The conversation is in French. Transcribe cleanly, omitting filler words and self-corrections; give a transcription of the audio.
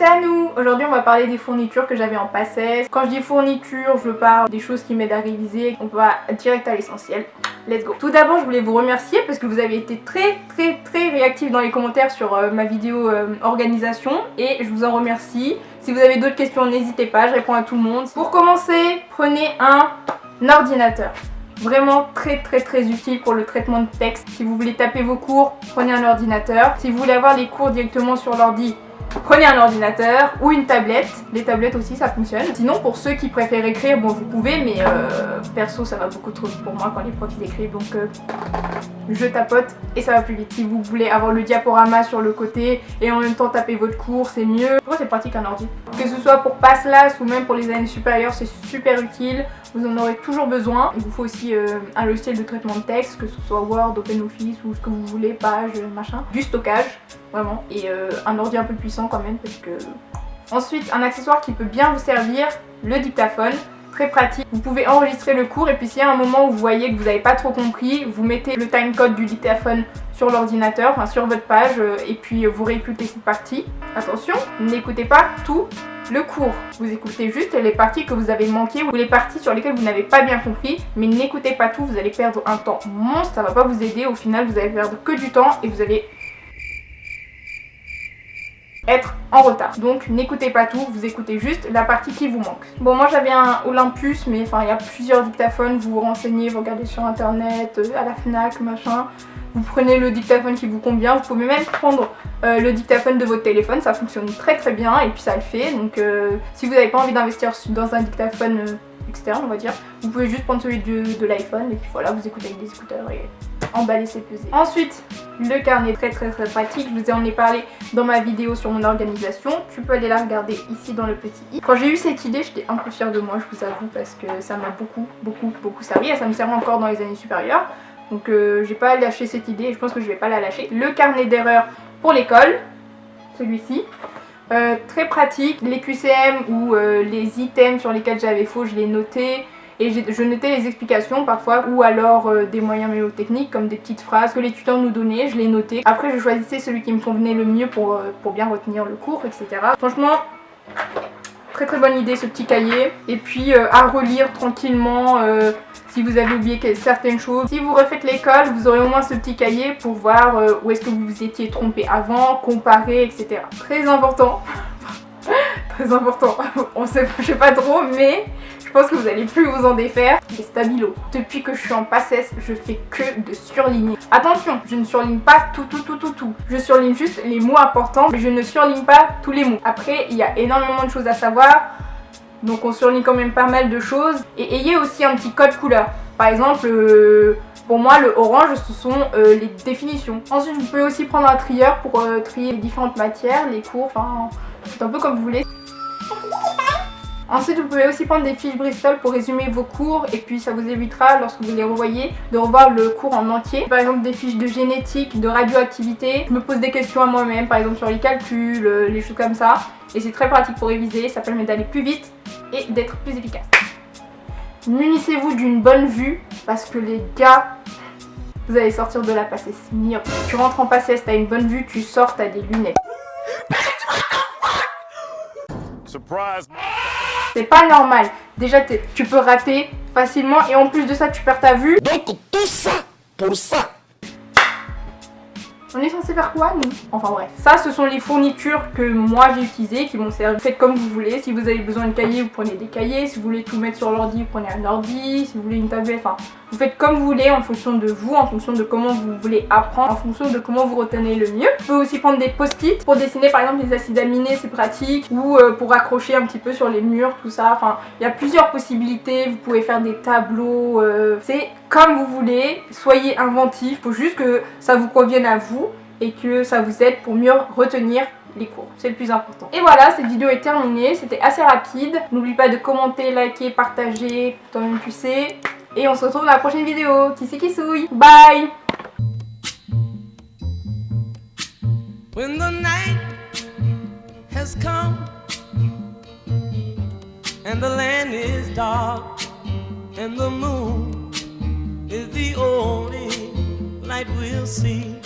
c'est à nous. Aujourd'hui on va parler des fournitures que j'avais en PACES. Quand je dis fournitures, je parle des choses qui m'aident à réviser. On va direct à l'essentiel. Let's go. Tout d'abord je voulais vous remercier parce que vous avez été très réactifs dans les commentaires sur ma vidéo organisation et je vous en remercie. Si vous avez d'autres questions n'hésitez pas, je réponds à tout le monde. Pour commencer, prenez un ordinateur. Vraiment très utile pour le traitement de texte. Si vous voulez taper vos cours, prenez un ordinateur. Si vous voulez avoir les cours directement sur l'ordi, prenez un ordinateur ou une tablette. Les tablettes aussi ça fonctionne. Sinon pour ceux qui préfèrent écrire, bon vous pouvez, mais perso ça va beaucoup trop vite pour moi quand les profs ils écrivent, donc je tapote et ça va plus vite. Si vous voulez avoir le diaporama sur le côté et en même temps taper votre cours, c'est mieux. Moi c'est pratique un ordi. Que ce soit pour PASSLAS ou même pour les années supérieures, c'est super utile. Vous en aurez toujours besoin. Il vous faut aussi un logiciel de traitement de texte, que ce soit Word, OpenOffice ou ce que vous voulez, page, machin. Du stockage, vraiment. Et un ordi un peu puissant quand même parce que... Ensuite, un accessoire qui peut bien vous servir, le dictaphone. Très pratique. Vous pouvez enregistrer le cours et puis s'il y a un moment où vous voyez que vous n'avez pas trop compris, vous mettez le timecode du dictaphone sur l'ordinateur, enfin sur votre page et puis vous réécoutez cette partie. Attention, n'écoutez pas tout le cours. Vous écoutez juste les parties que vous avez manquées ou les parties sur lesquelles vous n'avez pas bien compris, mais n'écoutez pas tout, vous allez perdre un temps monstre, ça va pas vous aider, au final vous allez perdre que du temps et vous allez être en retard. Donc n'écoutez pas tout, vous écoutez juste la partie qui vous manque. Bon moi j'avais un Olympus, mais enfin il y a plusieurs dictaphones, vous vous renseignez, vous regardez sur internet, à la FNAC, machin. Vous prenez le dictaphone qui vous convient, vous pouvez même prendre le dictaphone de votre téléphone, ça fonctionne très bien et puis ça le fait. Donc si vous n'avez pas envie d'investir dans un dictaphone externe on va dire, vous pouvez juste prendre celui de l'iPhone et puis voilà, vous écoutez avec des écouteurs et emballer c'est pesé. Ensuite le carnet, très pratique, je vous en ai parlé dans ma vidéo sur mon organisation, tu peux aller la regarder ici dans le petit i. Quand j'ai eu cette idée j'étais un peu fière de moi, je vous avoue, parce que ça m'a beaucoup servi et ça me sert encore dans les années supérieures. Donc j'ai pas lâché cette idée et je pense que je vais pas la lâcher. Le carnet d'erreurs pour l'école, celui-ci. Très pratique, les QCM ou les items sur lesquels j'avais faux, je les notais. Et je notais les explications parfois ou alors des moyens mnémotechniques comme des petites phrases que les tuteurs nous donnaient, je les notais. Après je choisissais celui qui me convenait le mieux pour bien retenir le cours, etc. Franchement, très bonne idée ce petit cahier. Et puis à relire tranquillement si vous avez oublié certaines choses. Si vous refaites l'école, vous aurez au moins ce petit cahier pour voir où est-ce que vous vous étiez trompé avant, comparer, etc. Très important. Très important. On sait, je sais pas trop, mais je pense que vous allez plus vous en défaire. Les stabilos. Depuis que je suis en PACES, je fais que de surligner. Attention, je ne surligne pas tout. Je surligne juste les mots importants, mais je ne surligne pas tous les mots. Après, il y a énormément de choses à savoir. Donc on surligne quand même pas mal de choses. Et ayez aussi un petit code couleur. Par exemple, pour moi le orange ce sont les définitions. Ensuite vous pouvez aussi prendre un trieur pour trier les différentes matières, les cours, enfin c'est un peu comme vous voulez. Ensuite vous pouvez aussi prendre des fiches Bristol pour résumer vos cours et puis ça vous évitera lorsque vous les revoyez de revoir le cours en entier. Par exemple des fiches de génétique, de radioactivité. Je me pose des questions à moi-même, par exemple sur les calculs, les choses comme ça. Et c'est très pratique pour réviser, ça permet d'aller plus vite et d'être plus efficace. Munissez-vous d'une bonne vue parce que les gars, vous allez sortir de la PACES myope. Tu rentres en PACES, t'as une bonne vue, tu sors, t'as des lunettes. Surprise. C'est pas normal. Déjà tu peux rater facilement et en plus de ça tu perds ta vue. Donc tout ça pour ça. On est censé faire quoi nous? Enfin bref, ça ce sont les fournitures que moi j'ai utilisées, qui m'ont servi. Faites comme vous voulez, si vous avez besoin de cahiers vous prenez des cahiers, si vous voulez tout mettre sur l'ordi vous prenez un ordi, si vous voulez une tablette, enfin vous faites comme vous voulez en fonction de vous, en fonction de comment vous voulez apprendre, en fonction de comment vous retenez le mieux. Vous pouvez aussi prendre des post-it pour dessiner par exemple les acides aminés, c'est pratique, ou pour accrocher un petit peu sur les murs, tout ça, enfin il y a plusieurs possibilités, vous pouvez faire des tableaux, c'est comme vous voulez, soyez inventifs, faut juste que ça vous convienne à vous et que ça vous aide pour mieux retenir les cours, c'est le plus important. Et voilà, cette vidéo est terminée, c'était assez rapide. N'oublie pas de commenter, liker, partager, toi-même tu sais. Et on se retrouve dans la prochaine vidéo. Qui c'est qui souille? Bye! When the night has come and the land is dark and the moon is the only light we'll see.